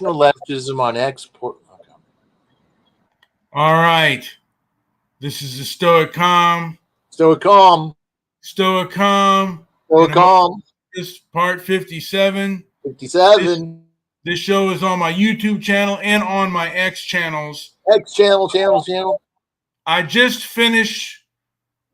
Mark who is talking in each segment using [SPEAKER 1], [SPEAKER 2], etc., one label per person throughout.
[SPEAKER 1] No leftism on export. Okay.
[SPEAKER 2] All right. This is the Stoic Calm.
[SPEAKER 1] Stoic calm.
[SPEAKER 2] Stoic Calm.
[SPEAKER 1] Stoic
[SPEAKER 2] And
[SPEAKER 1] calm.
[SPEAKER 2] this part 57.
[SPEAKER 1] 57.
[SPEAKER 2] This show is on my YouTube channel and on my X channels.
[SPEAKER 1] X channel.
[SPEAKER 2] I just finished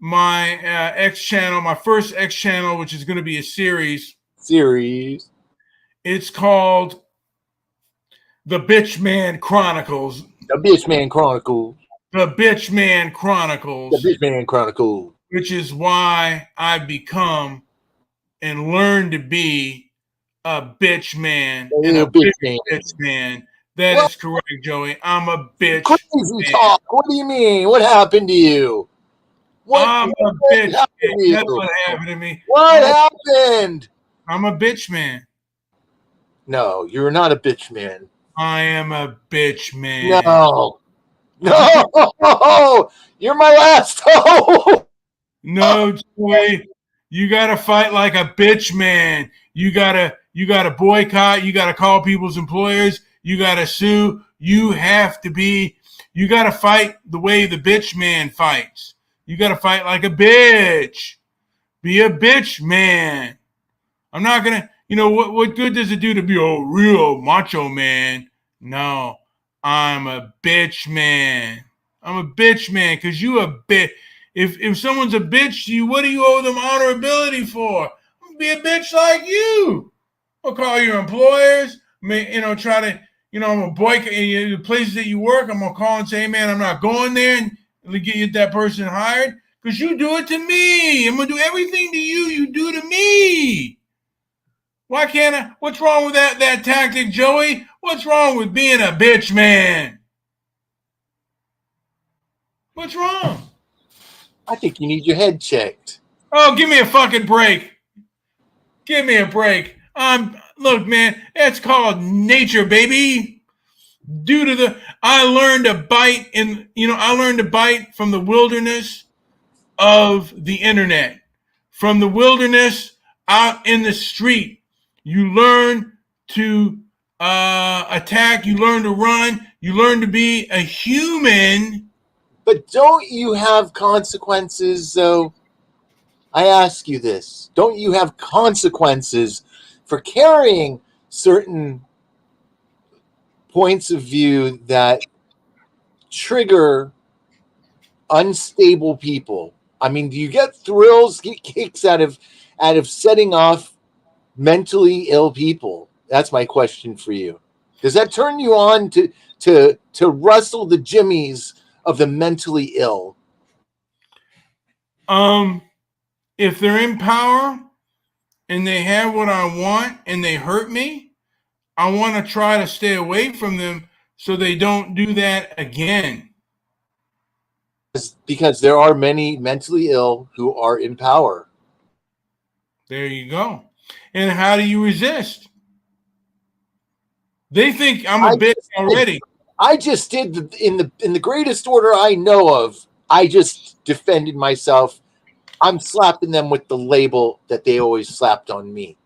[SPEAKER 2] my X channel, my first X channel, which is going to be a series. It's called The Bitch Man Chronicles.
[SPEAKER 1] The Bitch Man Chronicles.
[SPEAKER 2] The Bitch Man Chronicles.
[SPEAKER 1] The Bitch Man Chronicles.
[SPEAKER 2] Which is why I become and learn to be a bitch man and a bitch man. That is correct, Joey. I'm a bitch.
[SPEAKER 1] Crazy
[SPEAKER 2] man.
[SPEAKER 1] talk. What do you mean? What happened to you?
[SPEAKER 2] I'm a bitch man. That's what happened to me.
[SPEAKER 1] What happened?
[SPEAKER 2] I'm a bitch man.
[SPEAKER 1] No, you're not a bitch man.
[SPEAKER 2] I am a bitch man.
[SPEAKER 1] No. You're my last hope.
[SPEAKER 2] No, Joey. You gotta fight like a bitch man. You gotta boycott. You gotta call people's employers. You gotta sue. You gotta fight the way the bitch man fights. You gotta fight like a bitch. Be a bitch man. I'm not gonna, what good does it do to be a real macho man? No, I'm a bitch man. I'm a bitch man because you a bitch. If someone's a bitch to you, what do you owe them honorability for? I'm gonna be a bitch like you. I'll call your employers. Try to, I'm gonna boycott the places that you work. I'm gonna call and say, hey, man, I'm not going there and get that person hired because you do it to me. I'm gonna do everything to you. You do to me. Why can't I? What's wrong with that tactic, Joey? What's wrong with being a bitch man? What's wrong?
[SPEAKER 1] I think you need your head checked.
[SPEAKER 2] Oh, give me a fucking break. Give me a break. Look, man, that's called nature, baby. I learned to bite from the wilderness of the internet. From the wilderness out in the street. You learn to attack, you learn to run, you learn to be a human.
[SPEAKER 1] But don't you have consequences, though? I ask you this. Don't you have consequences for carrying certain points of view that trigger unstable people? I mean, do you get thrills, get kicks out of setting off mentally ill people? That's my question for you. Does that turn you on to rustle the jimmies of the mentally ill?
[SPEAKER 2] If they're in power and they have what I want and they hurt me, I want to try to stay away from them so they don't do that again.
[SPEAKER 1] Because there are many mentally ill who are in power.
[SPEAKER 2] There you go. And how do you resist? They think I'm a bitch already.
[SPEAKER 1] I just did in the greatest order I know of. I just defended myself. I'm slapping them with the label that they always slapped on me.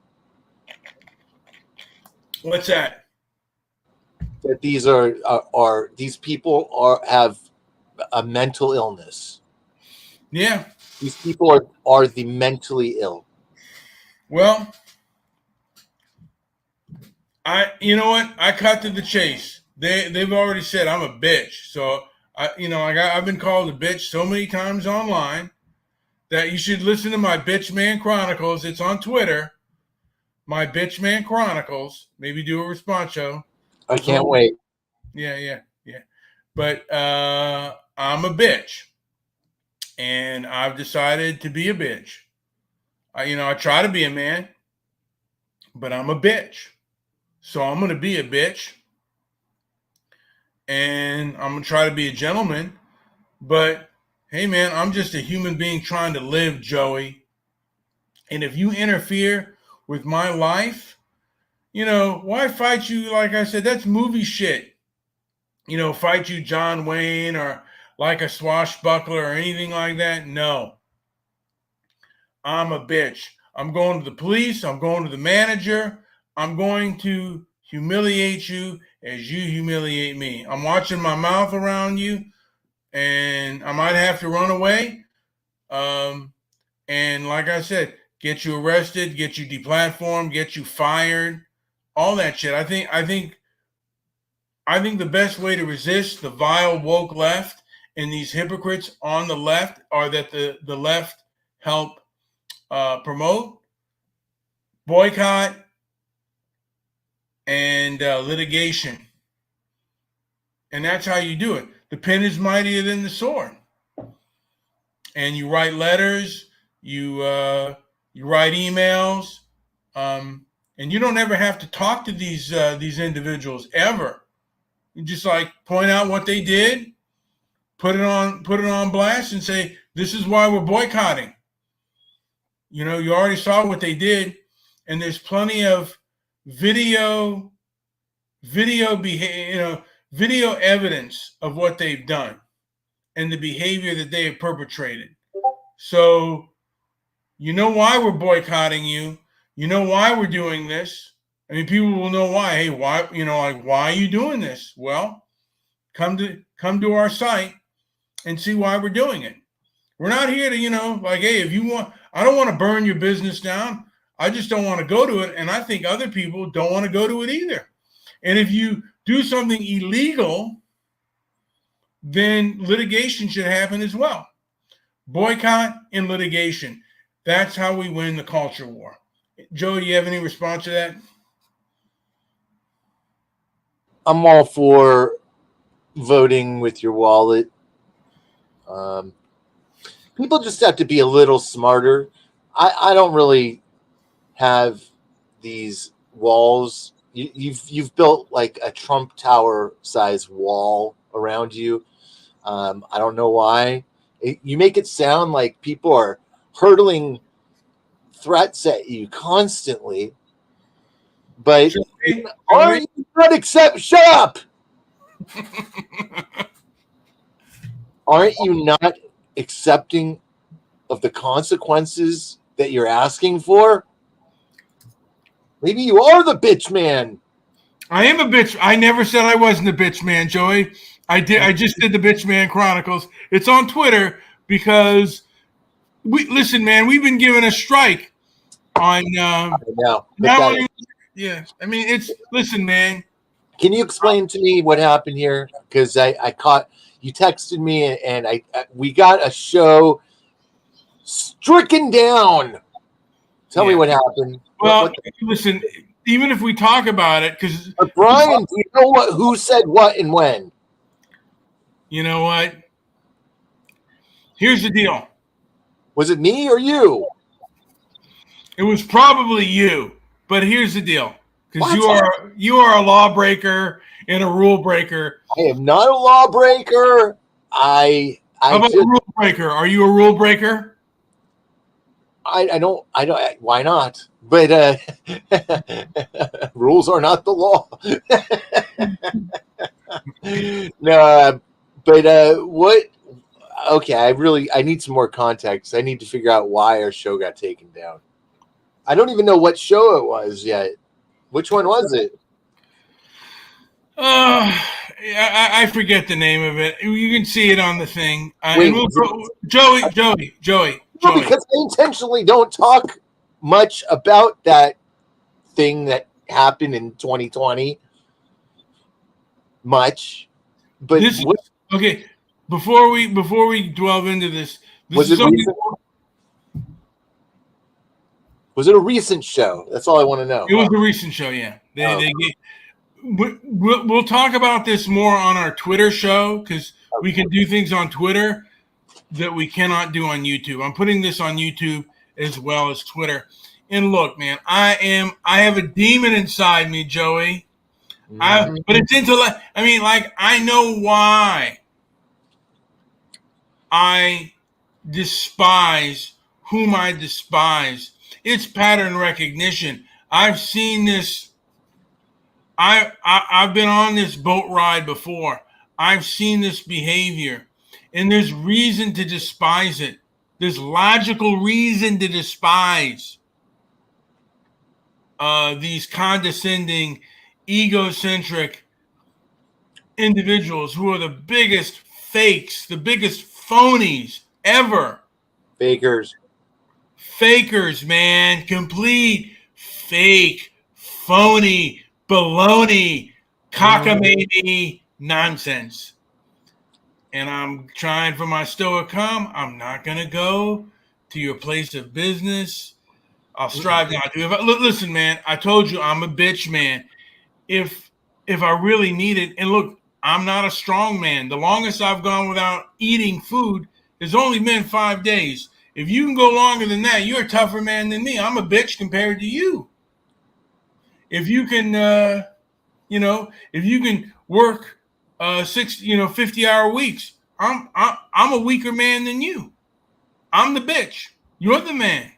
[SPEAKER 2] What's that?
[SPEAKER 1] That these these people have a mental illness.
[SPEAKER 2] Yeah.
[SPEAKER 1] These people are the mentally ill.
[SPEAKER 2] Well, you know what? I cut to the chase. They've already said I'm a bitch. So I've been called a bitch so many times online that you should listen to my Bitch Man Chronicles. It's on Twitter. My Bitch Man Chronicles. Maybe do a response show.
[SPEAKER 1] I can't wait.
[SPEAKER 2] Yeah. But I'm a bitch. And I've decided to be a bitch. I try to be a man, but I'm a bitch. So I'm going to be a bitch. And I'm going to try to be a gentleman. But hey, man, I'm just a human being trying to live, Joey. And if you interfere with my life, why fight you? Like I said, that's movie shit. Fight you John Wayne or like a swashbuckler or anything like that. No. I'm a bitch. I'm going to the police. I'm going to the manager. I'm going to humiliate you as you humiliate me. I'm watching my mouth around you, and I might have to run away. And like I said, get you arrested, get you deplatformed, get you fired, all that shit. I think the best way to resist the vile woke left and these hypocrites on the left are that the left help promote, boycott, and litigation. And that's how you do it. The pen is mightier than the sword. And you write letters, you write emails, and you don't ever have to talk to these individuals ever. You just like point out what they did, put it on blast, and say, this is why we're boycotting. You know, you already saw what they did, and there's plenty of video evidence of what they've done and the behavior that they have perpetrated. So you know why we're boycotting you. You know why we're doing this. I mean, people will know why. Hey, why are you doing this? Well, come to our site and see why we're doing it. We're not here to, hey, if you want, I don't want to burn your business down. I just don't want to go to it. And I think other people don't want to go to it either. And if you do something illegal, then litigation should happen as well. Boycott and litigation. That's how we win the culture war. Joe, do you have any response to that?
[SPEAKER 1] I'm all for voting with your wallet. People just have to be a little smarter. I don't really have these walls. You've built like a Trump Tower size wall around you. I don't know why. You make it sound like people are hurtling threats at you constantly, but aren't you not accept? Shut up! Aren't you not accepting of the consequences that you're asking for? Maybe you are the bitch man.
[SPEAKER 2] I am a bitch. I never said I wasn't a bitch man, Joey. I just did the Bitch Man Chronicles. It's on Twitter because listen, man. We've been given a strike on.
[SPEAKER 1] I know.
[SPEAKER 2] Yeah, I mean, listen, man.
[SPEAKER 1] Can you explain to me what happened here? Because I caught you texted me and we got a show stricken down. Tell me what happened.
[SPEAKER 2] Well, listen. Even if we talk about it, because
[SPEAKER 1] Brian, do you know who said what and when?
[SPEAKER 2] You know what? Here's the deal.
[SPEAKER 1] Was it me or you?
[SPEAKER 2] It was probably you. But here's the deal. Because you are a lawbreaker and a rule breaker.
[SPEAKER 1] I am not a lawbreaker. How
[SPEAKER 2] about a rule breaker? Are you a rule breaker?
[SPEAKER 1] I don't. Why not? But rules are not the law. No, but what? Okay, I need some more context. I need to figure out why our show got taken down. I don't even know what show it was yet. Which one was it?
[SPEAKER 2] I forget the name of it. You can see it on the thing. Joey.
[SPEAKER 1] No, because I intentionally don't talk much about that thing that happened in 2020. Much, but
[SPEAKER 2] okay. Before we delve into this,
[SPEAKER 1] was it recent? Was it a recent show? That's all I want to know.
[SPEAKER 2] It was a recent show. Yeah, we'll talk about this more on our Twitter show because we can do things on Twitter that we cannot do on YouTube. I'm putting this on YouTube as well as Twitter. And look, man, I have a demon inside me, Joey. But it's intellect. I mean, like, I know why I despise whom I despise. It's pattern recognition. I've seen this. I've been on this boat ride before. I've seen this behavior. And there's reason to despise it. There's logical reason to despise these condescending, egocentric, individuals who are the biggest fakes, the biggest phonies ever.
[SPEAKER 1] Fakers.
[SPEAKER 2] Fakers, man. Complete fake, phony, baloney, cockamamie nonsense. And I'm trying for my Stoic calm. I'm not going to go to your place of business. I'll strive not to. Listen, man, I told you I'm a bitch, man. If I really need it, and look, I'm not a strong man. The longest I've gone without eating food has only been 5 days. If you can go longer than that, you're a tougher man than me. I'm a bitch compared to you. If you can, if you can work 50-hour weeks, I'm a weaker man than you. I'm the bitch. You're the man.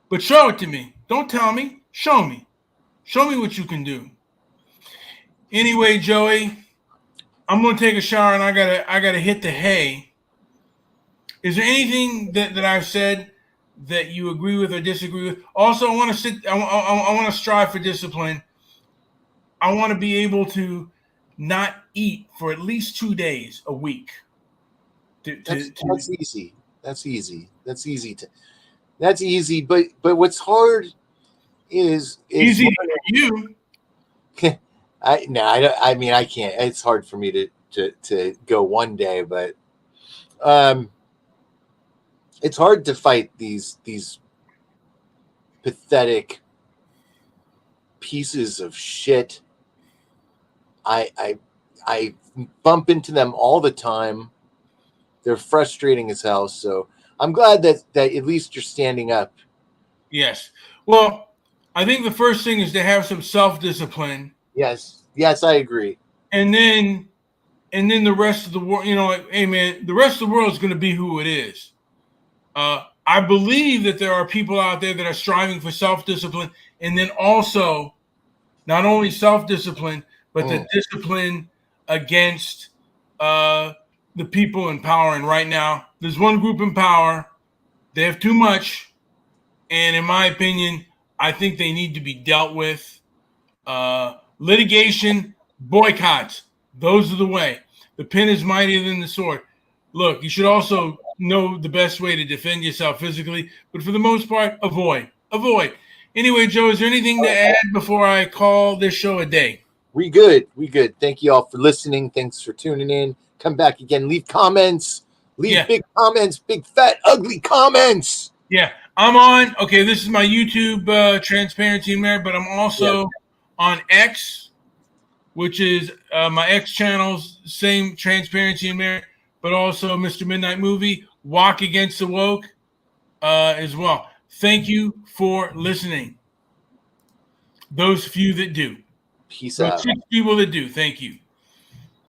[SPEAKER 2] But show it to me. Don't tell me. Show me. Show me what you can do. Anyway, Joey, I'm gonna take a shower and I gotta hit the hay. Is there anything that I've said that you agree with or disagree with? Also, I want to strive for discipline. I want to be able to not eat for at least 2 days a week.
[SPEAKER 1] That's easy. That's easy. That's easy. But what's hard is
[SPEAKER 2] easy for you.
[SPEAKER 1] I mean, I can't. It's hard for me to go 1 day, but it's hard to fight these pathetic pieces of shit. I bump into them all the time. They're frustrating as hell. So I'm glad that at least you're standing up.
[SPEAKER 2] Yes. Well, I think the first thing is to have some self-discipline.
[SPEAKER 1] Yes, I agree.
[SPEAKER 2] And then the rest of the world, hey man, the rest of the world is going to be who it is. I believe that there are people out there that are striving for self-discipline, and then also not only self-discipline, but the discipline against the people in power. And right now, there's one group in power. They have too much, and in my opinion, I think they need to be dealt with. Litigation, boycotts, those are the way. The pen is mightier than the sword. Look, you should also know the best way to defend yourself physically, but for the most part, avoid. Anyway, Joe, is there anything to add before I call this show a day?
[SPEAKER 1] We good. Thank you all for listening. Thanks for tuning in. Come back again. Leave comments. Big comments. Big, fat, ugly comments.
[SPEAKER 2] Yeah, I'm on. Okay, this is my YouTube Transparency and Merit, but I'm also on X, which is my X channel's same Transparency and Merit, but also Mr. Midnight Movie, Walk Against the Woke as well. Thank you for listening. Those few that do.
[SPEAKER 1] Peace out.
[SPEAKER 2] 6 people that do. Thank you.